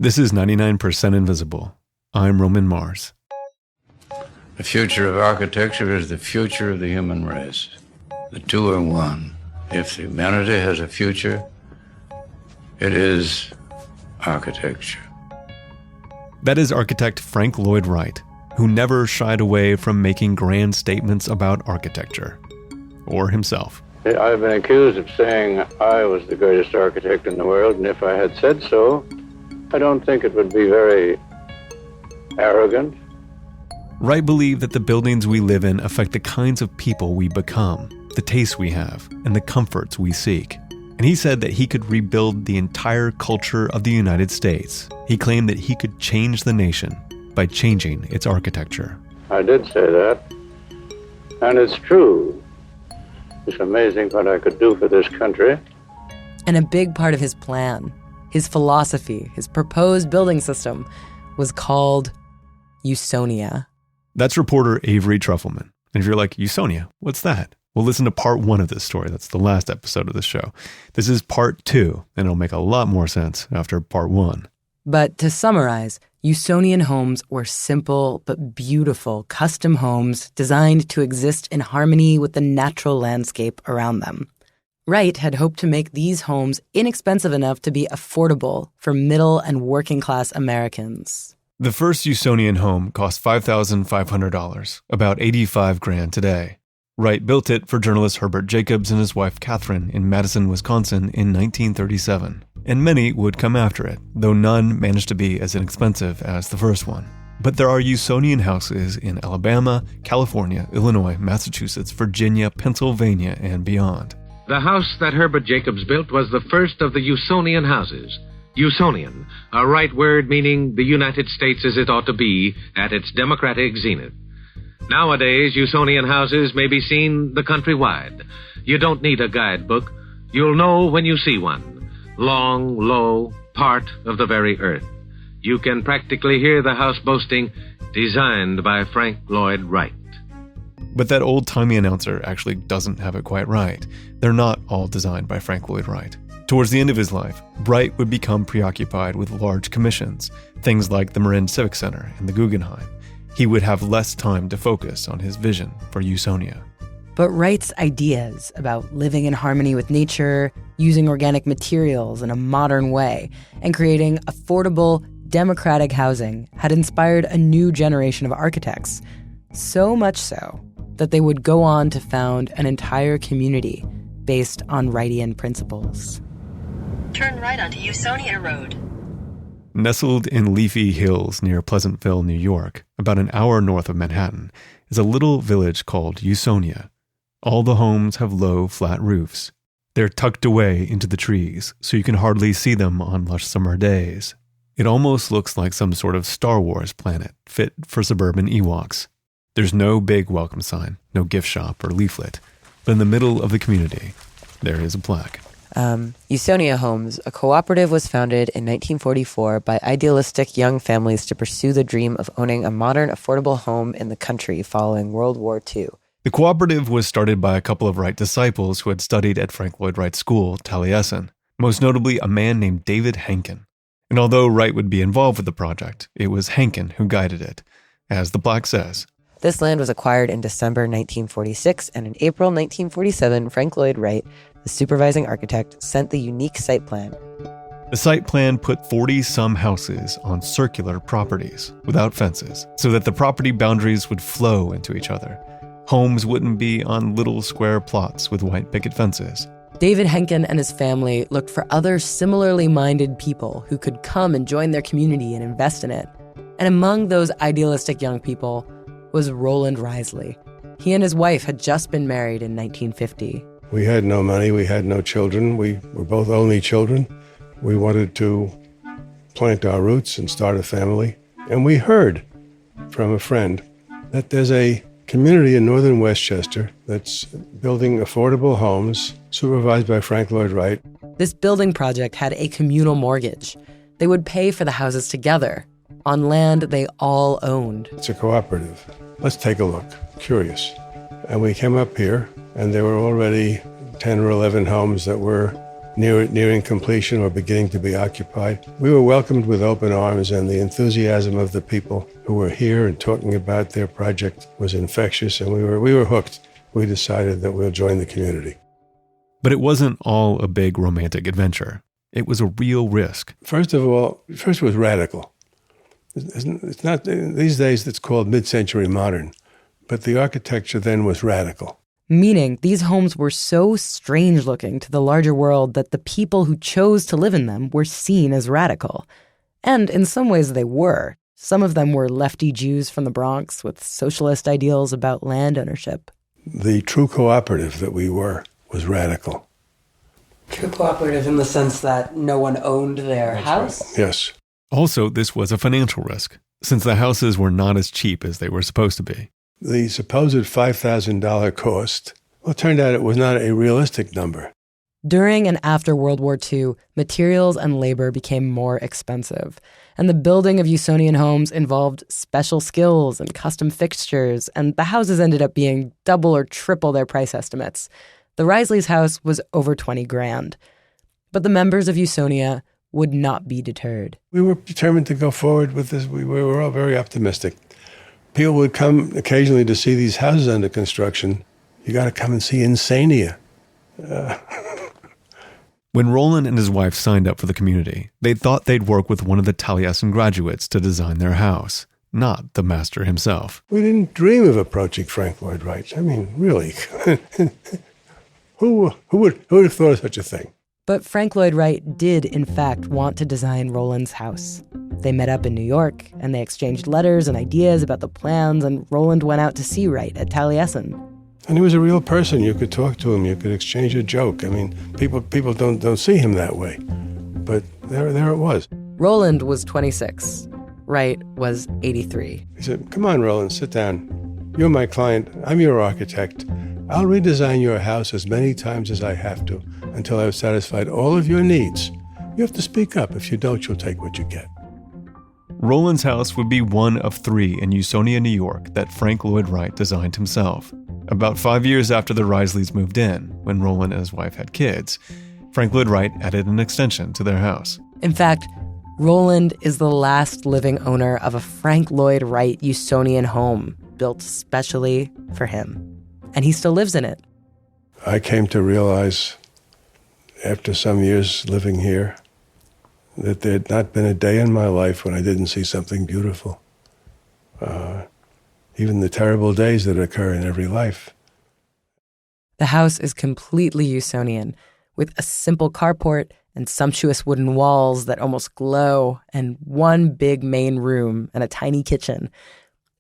This is 99% Invisible. I'm Roman Mars. The future of architecture is the future of the human race. The two are one. If humanity has a future, it is architecture. That is architect Frank Lloyd Wright, who never shied away from making grand statements about architecture. Or himself. I've been accused of saying I was the greatest architect in the world, and if I had said so, I don't think it would be very arrogant. Wright believed that the buildings we live in affect the kinds of people we become, the tastes we have, and the comforts we seek. And he said that he could rebuild the entire culture of the United States. He claimed that he could change the nation by changing its architecture. I did say that, and it's true. It's amazing what I could do for this country. And a big part of his plan, his philosophy, his proposed building system was called Usonia. That's reporter Avery Trufelman. And if you're like, Usonia, what's that? Well, listen to part 1 of this story. That's the last episode of the show. This is part 2, and it'll make a lot more sense after part 1. But to summarize, Usonian homes were simple but beautiful custom homes designed to exist in harmony with the natural landscape around them. Wright had hoped to make these homes inexpensive enough to be affordable for middle and working class Americans. The first Usonian home cost $5,500, about $85,000 today. Wright built it for journalist Herbert Jacobs and his wife Catherine in Madison, Wisconsin in 1937. And many would come after it, though none managed to be as inexpensive as the first one. But there are Usonian houses in Alabama, California, Illinois, Massachusetts, Virginia, Pennsylvania, and beyond. The house that Herbert Jacobs built was the first of the Usonian houses. Usonian, a Wright word meaning the United States as it ought to be at its democratic zenith. Nowadays, Usonian houses may be seen the country wide. You don't need a guidebook. You'll know when you see one. Long, low, part of the very earth. You can practically hear the house boasting, designed by Frank Lloyd Wright. But that old-timey announcer actually doesn't have it quite right. They're not all designed by Frank Lloyd Wright. Towards the end of his life, Wright would become preoccupied with large commissions, things like the Marin Civic Center and the Guggenheim. He would have less time to focus on his vision for Usonia. But Wright's ideas about living in harmony with nature, using organic materials in a modern way, and creating affordable, democratic housing had inspired a new generation of architects. So much so that they would go on to found an entire community based on Wrightian principles. Turn right onto Usonia Road. Nestled in leafy hills near Pleasantville, New York, about an hour north of Manhattan, is a little village called Usonia. All the homes have low, flat roofs. They're tucked away into the trees, so you can hardly see them on lush summer days. It almost looks like some sort of Star Wars planet, fit for suburban Ewoks. There's no big welcome sign, no gift shop or leaflet, but in the middle of the community, there is a plaque. Usonia Homes, a cooperative, was founded in 1944 by idealistic young families to pursue the dream of owning a modern, affordable home in the country following World War II. The cooperative was started by a couple of Wright disciples who had studied at Frank Lloyd Wright's school, Taliesin, most notably a man named David Henkin. And although Wright would be involved with the project, it was Henkin who guided it. As the plaque says, this land was acquired in December 1946, and in April 1947, Frank Lloyd Wright, the supervising architect, sent the unique site plan. The site plan put 40-some houses on circular properties without fences so that the property boundaries would flow into each other. Homes wouldn't be on little square plots with white picket fences. David Henkin and his family looked for other similarly minded people who could come and join their community and invest in it. And among those idealistic young people was Roland Risley. He and his wife had just been married in 1950. We had no money, we had no children, we were both only children. We wanted to plant our roots and start a family. And we heard from a friend that there's a community in northern Westchester that's building affordable homes supervised by Frank Lloyd Wright. This building project had a communal mortgage. They would pay for the houses together on land they all owned. It's a cooperative. Let's take a look. Curious. And we came up here, and there were already 10 or 11 homes that were nearing completion or beginning to be occupied. We were welcomed with open arms, and the enthusiasm of the people who were here and talking about their project was infectious, and we were hooked. We decided that we'll join the community. But it wasn't all a big romantic adventure. It was a real risk. First it was radical. It's not, these days it's called mid-century modern, but the architecture then was radical. Meaning these homes were so strange looking to the larger world that the people who chose to live in them were seen as radical. And in some ways they were. Some of them were lefty Jews from the Bronx with socialist ideals about land ownership. The true cooperative that we were was radical. True cooperative in the sense that no one owned their house? Right. Yes. Also, this was a financial risk, since the houses were not as cheap as they were supposed to be. The supposed $5,000 cost, well, it turned out it was not a realistic number. During and after World War II, materials and labor became more expensive, and the building of Usonian homes involved special skills and custom fixtures, and the houses ended up being double or triple their price estimates. The Risley's house was over $20,000. But the members of Usonia would not be deterred. We were determined to go forward with this. We were all very optimistic. People would come occasionally to see these houses under construction. You got to come and see Insania. When Roland and his wife signed up for the community, they thought they'd work with one of the Taliesin graduates to design their house, not the master himself. We didn't dream of approaching Frank Lloyd Wright. I mean, really. Who would have thought of such a thing? But Frank Lloyd Wright did, in fact, want to design Roland's house. They met up in New York, and they exchanged letters and ideas about the plans, and Roland went out to see Wright at Taliesin. And he was a real person. You could talk to him. You could exchange a joke. I mean, people don't see him that way. But there it was. Roland was 26. Wright was 83. He said, "Come on, Roland, sit down. You're my client. I'm your architect. I'll redesign your house as many times as I have to until I've satisfied all of your needs. You have to speak up. If you don't, you'll take what you get." Roland's house would be one of 3 in Usonia, New York that Frank Lloyd Wright designed himself. About 5 years after the Risleys moved in, when Roland and his wife had kids, Frank Lloyd Wright added an extension to their house. In fact, Roland is the last living owner of a Frank Lloyd Wright Usonian home built specially for him. And he still lives in it. I came to realize after some years living here that there had not been a day in my life when I didn't see something beautiful. Even the terrible days that occur in every life. The house is completely Usonian, with a simple carport and sumptuous wooden walls that almost glow, and one big main room and a tiny kitchen.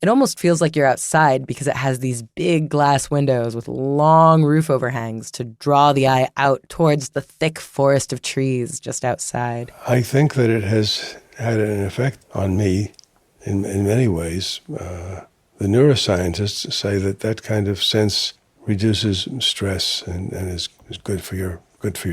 It almost feels like you're outside because it has these big glass windows with long roof overhangs to draw the eye out towards the thick forest of trees just outside. I think that it has had an effect on me in many ways. The neuroscientists say that kind of sense reduces stress and is good for your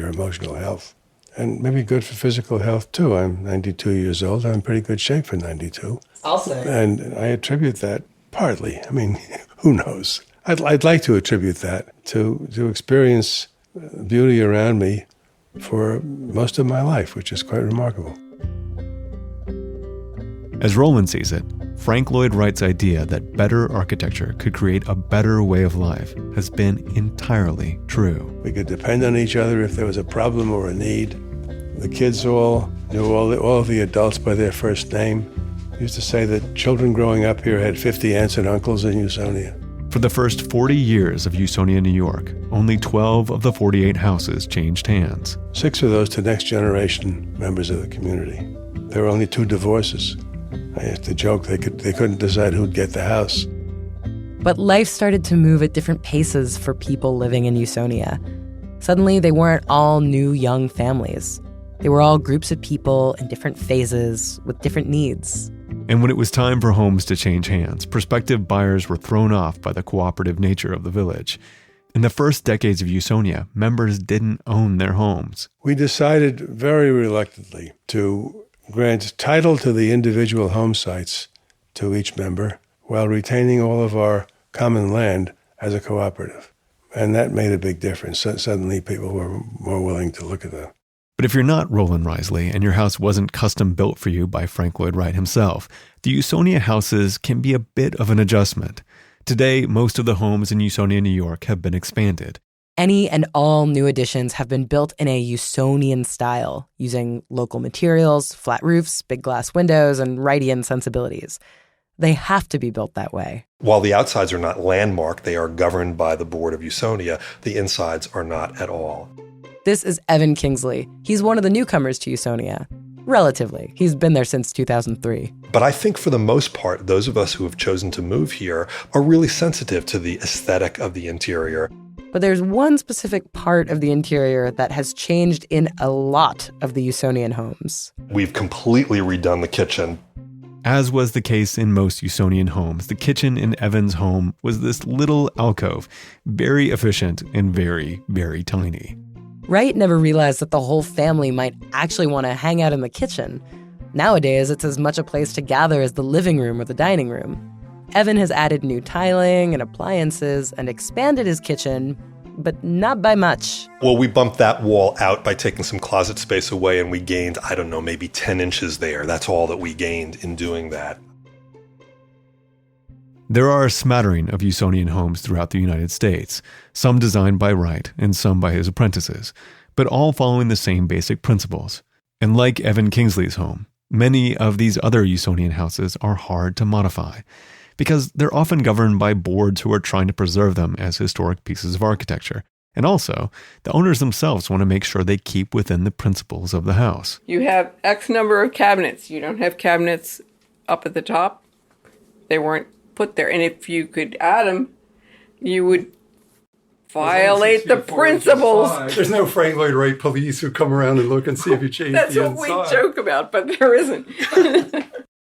emotional health. And maybe good for physical health too. I'm 92 years old. I'm in pretty good shape for 92. Also. And I attribute that partly. I mean, who knows? I'd like to attribute that to experience beauty around me for most of my life, which is quite remarkable. As Roland sees it, Frank Lloyd Wright's idea that better architecture could create a better way of life has been entirely true. We could depend on each other if there was a problem or a need. The kids all knew all of the adults by their first name. I used to say that children growing up here had 50 aunts and uncles in Usonia. For the first 40 years of Usonia, New York, only 12 of the 48 houses changed hands. 6 of those to next generation members of the community. There were only 2 divorces. I used to joke they couldn't decide who'd get the house. But life started to move at different paces for people living in Usonia. Suddenly, they weren't all new young families. They were all groups of people in different phases with different needs. And when it was time for homes to change hands, prospective buyers were thrown off by the cooperative nature of the village. In the first decades of Usonia, members didn't own their homes. We decided very reluctantly to grant title to the individual home sites to each member while retaining all of our common land as a cooperative. And that made a big difference. Suddenly people were more willing to look at But if you're not Roland Reisley and your house wasn't custom built for you by Frank Lloyd Wright himself, the Usonia houses can be a bit of an adjustment. Today, most of the homes in Usonia, New York have been expanded. Any and all new additions have been built in a Usonian style, using local materials, flat roofs, big glass windows, and Wrightian sensibilities. They have to be built that way. While the outsides are not landmarked, they are governed by the Board of Usonia. The insides are not at all. This is Evan Kingsley. He's one of the newcomers to Usonia. Relatively. He's been there since 2003. But I think for the most part, those of us who have chosen to move here are really sensitive to the aesthetic of the interior. But there's one specific part of the interior that has changed in a lot of the Usonian homes. We've completely redone the kitchen. As was the case in most Usonian homes, the kitchen in Evan's home was this little alcove, very efficient and very, very tiny. Wright never realized that the whole family might actually want to hang out in the kitchen. Nowadays, it's as much a place to gather as the living room or the dining room. Evan has added new tiling and appliances and expanded his kitchen, but not by much. Well, we bumped that wall out by taking some closet space away, and we gained, I don't know, maybe 10 inches there. That's all that we gained in doing that. There are a smattering of Usonian homes throughout the United States, some designed by Wright and some by his apprentices, but all following the same basic principles. And like Evan Kingsley's home, many of these other Usonian houses are hard to modify, because they're often governed by boards who are trying to preserve them as historic pieces of architecture. And also, the owners themselves want to make sure they keep within the principles of the house. You have X number of cabinets. You don't have cabinets up at the top. They weren't put there. And if you could add them, you would violate the principles. There's no Frank Lloyd Wright police who come around and look and see if you change That's the what inside. we joke about, but there isn't.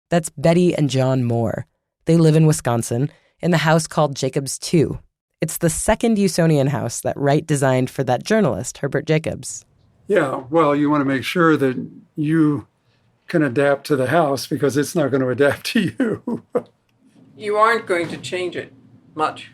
That's Betty and John Moore. They live in Wisconsin in the house called Jacobs 2. It's the second Usonian house that Wright designed for that journalist, Herbert Jacobs. Yeah, well, you want to make sure that you can adapt to the house because it's not going to adapt to you. You aren't going to change it much.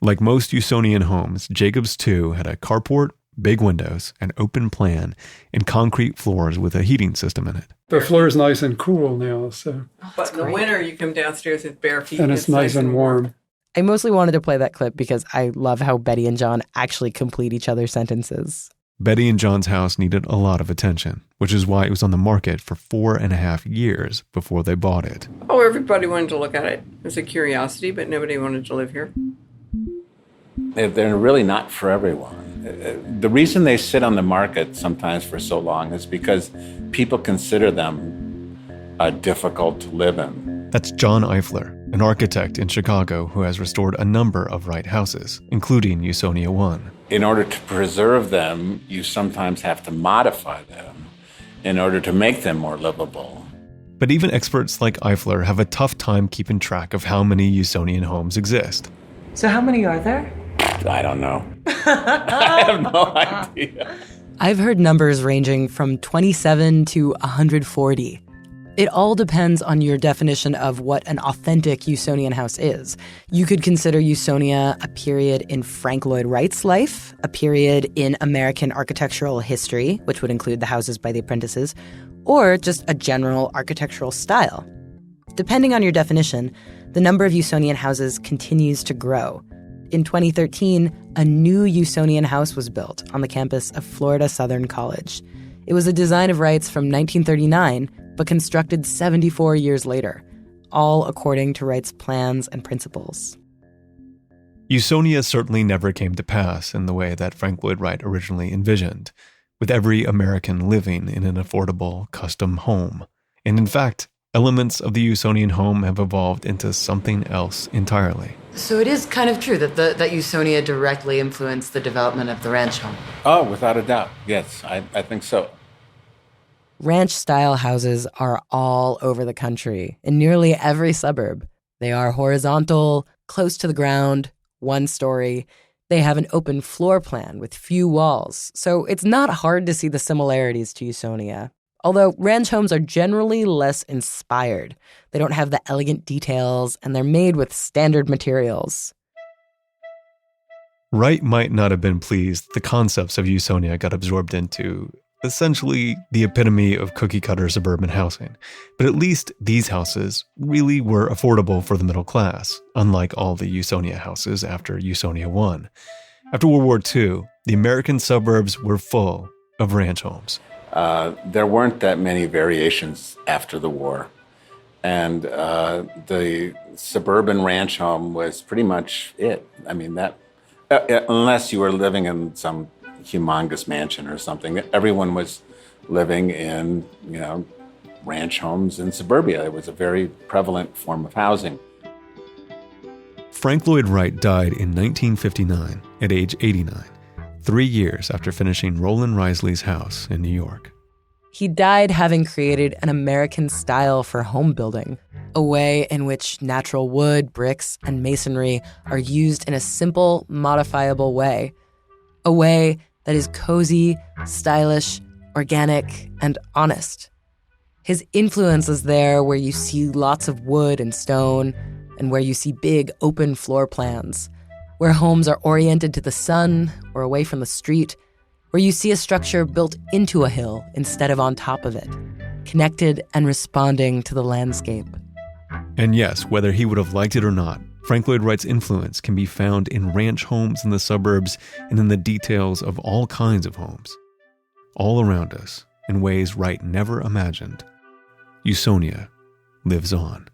Like most Usonian homes, Jacobs 2 had a carport, big windows, an open plan, and concrete floors with a heating system in it. The floor's nice and cool now, so. But in the winter, you come downstairs with bare feet. And it's nice and warm. I mostly wanted to play that clip because I love how Betty and John actually complete each other's sentences. Betty and John's house needed a lot of attention, which is why it was on the market for 4.5 years before they bought it. Oh, everybody wanted to look at it. It was a curiosity, but nobody wanted to live here. They're really not for everyone. The reason they sit on the market sometimes for so long is because people consider them difficult to live in. That's John Eifler, an architect in Chicago who has restored a number of Wright houses, including Usonia 1. In order to preserve them, you sometimes have to modify them in order to make them more livable. But even experts like Eifler have a tough time keeping track of how many Usonian homes exist. So how many are there? I don't know. I have no idea. I've heard numbers ranging from 27 to 140. It all depends on your definition of what an authentic Usonian house is. You could consider Usonia a period in Frank Lloyd Wright's life, a period in American architectural history, which would include the houses by the apprentices, or just a general architectural style. Depending on your definition, the number of Usonian houses continues to grow. In 2013, a new Usonian house was built on the campus of Florida Southern College. It was a design of Wright's from 1939, but constructed 74 years later, all according to Wright's plans and principles. Usonia certainly never came to pass in the way that Frank Lloyd Wright originally envisioned, with every American living in an affordable, custom home. And in fact, elements of the Usonian home have evolved into something else entirely. So it is kind of true that Usonia directly influenced the development of the ranch home. Oh, without a doubt. Yes, I think so. Ranch-style houses are all over the country, in nearly every suburb. They are horizontal, close to the ground, one story. They have an open floor plan with few walls, so it's not hard to see the similarities to Usonia. Although ranch homes are generally less inspired. They don't have the elegant details, and they're made with standard materials. Wright might not have been pleased the concepts of Usonia got absorbed into essentially the epitome of cookie-cutter suburban housing. But at least these houses really were affordable for the middle class, unlike all the Usonia houses after Usonia 1. After World War II, the American suburbs were full of ranch homes. There weren't that many variations after the war. And the suburban ranch home was pretty much it. I mean, that unless you were living in some humongous mansion or something, everyone was living in, ranch homes in suburbia. It was a very prevalent form of housing. Frank Lloyd Wright died in 1959 at age 89, 3 years after finishing Roland Reisley's house in New York. He died having created an American style for home building, a way in which natural wood, bricks, and masonry are used in a simple, modifiable way. A way that is cozy, stylish, organic, and honest. His influence is there where you see lots of wood and stone, and where you see big open floor plans, where homes are oriented to the sun or away from the street, where you see a structure built into a hill instead of on top of it, connected and responding to the landscape. And yes, whether he would have liked it or not, Frank Lloyd Wright's influence can be found in ranch homes in the suburbs and in the details of all kinds of homes, all around us in ways Wright never imagined. Usonia lives on.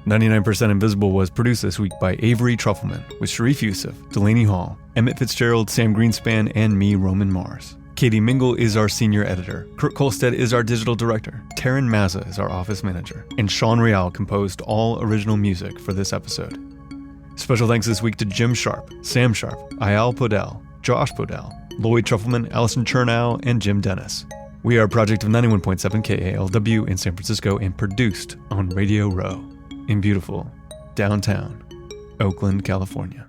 "99% Invisible" was produced this week by Avery Trufelman, with Sharif Youssef, Delaney Hall, Emmett Fitzgerald, Sam Greenspan, and me, Roman Mars. Katie Mingle is our senior editor. Kurt Kolstead is our digital director. Taryn Mazza is our office manager. And Sean Real composed all original music for this episode. Special thanks this week to Jim Sharp, Sam Sharp, Ayal Podell, Josh Podell, Lloyd Trufelman, Allison Chernow, and Jim Dennis. We are a project of 91.7 KALW in San Francisco and produced on Radio Row in beautiful downtown Oakland, California.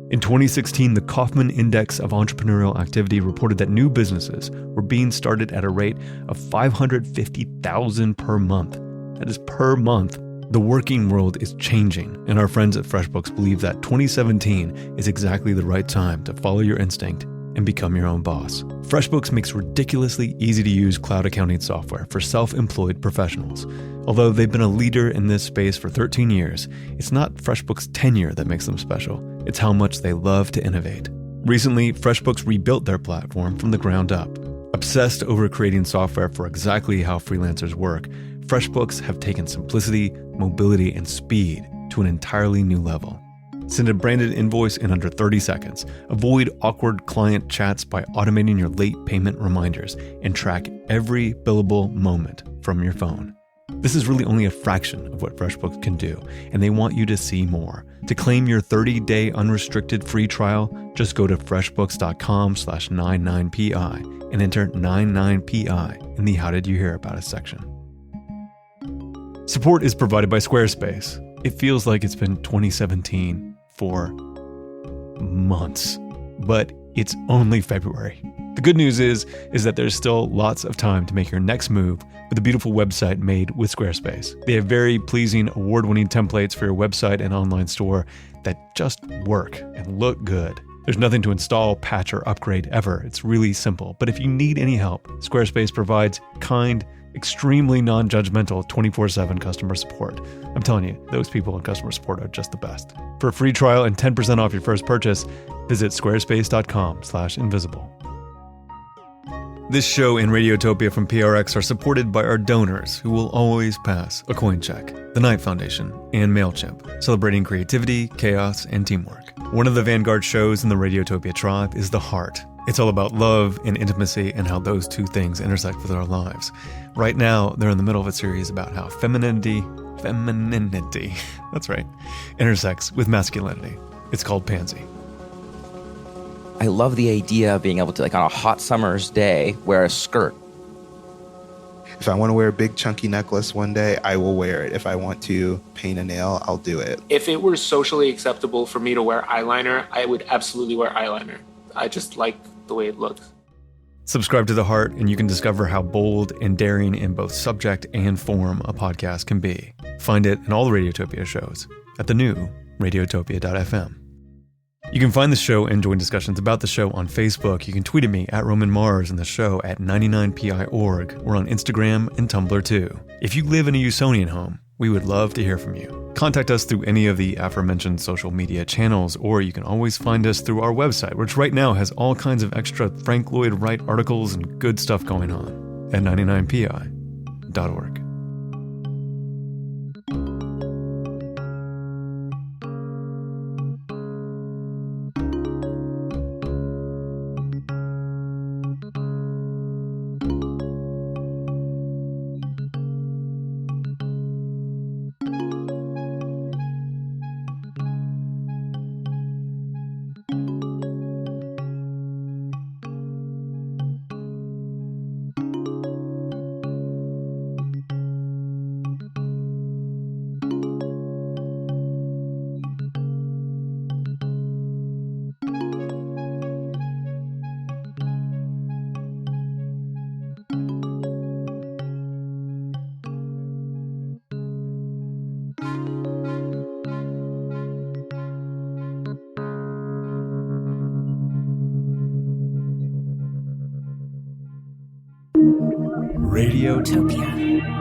In 2016, the Kauffman Index of Entrepreneurial Activity reported that new businesses were being started at a rate of 550,000 per month. That is per month. The working world is changing, and our friends at FreshBooks believe that 2017 is exactly the right time to follow your instinct and become your own boss. FreshBooks makes ridiculously easy-to-use cloud accounting software for self-employed professionals. Although they've been a leader in this space for 13 years, it's not FreshBooks' tenure that makes them special. It's how much they love to innovate. Recently, FreshBooks rebuilt their platform from the ground up. Obsessed over creating software for exactly how freelancers work, FreshBooks have taken simplicity, mobility, and speed to an entirely new level. Send a branded invoice in under 30 seconds. Avoid awkward client chats by automating your late payment reminders and track every billable moment from your phone. This is really only a fraction of what FreshBooks can do, and they want you to see more. To claim your 30-day unrestricted free trial, just go to freshbooks.com/99pi and enter 99pi in the How Did You Hear About Us section. Support is provided by Squarespace. It feels like it's been 2017 for months, but it's only February. The good news is that there's still lots of time to make your next move with a beautiful website made with Squarespace. They have very pleasing, award-winning templates for your website and online store that just work and look good. There's nothing to install, patch, or upgrade ever. It's really simple. But if you need any help, Squarespace provides kind, extremely non-judgmental 24/7 customer support. I'm telling you, those people in customer support are just the best. For a free trial and 10% off your first purchase, visit squarespace.com/invisible. This show and Radiotopia from PRX are supported by our donors who will always pass a coin check. The Knight Foundation and MailChimp, celebrating creativity, chaos, and teamwork. One of the vanguard shows in the Radiotopia tribe is The Heart. It's all about love and intimacy and how those two things intersect with our lives. Right now, they're in the middle of a series about how femininity, that's right, intersects with masculinity. It's called Pansy. I love the idea of being able to, like on a hot summer's day, wear a skirt. If I want to wear a big chunky necklace one day, I will wear it. If I want to paint a nail, I'll do it. If it were socially acceptable for me to wear eyeliner, I would absolutely wear eyeliner. I just like the way it looks. Subscribe to The Heart and you can discover how bold and daring in both subject and form a podcast can be. Find it in all the Radiotopia shows at the new radiotopia.fm. You can find the show and join discussions about the show on Facebook. You can tweet at me at Roman Mars and the show at 99pi.org. We're on Instagram and Tumblr too. If you live in a Usonian home, we would love to hear from you. Contact us through any of the aforementioned social media channels, or you can always find us through our website, which right now has all kinds of extra Frank Lloyd Wright articles and good stuff going on at 99pi.org. Radiotopia.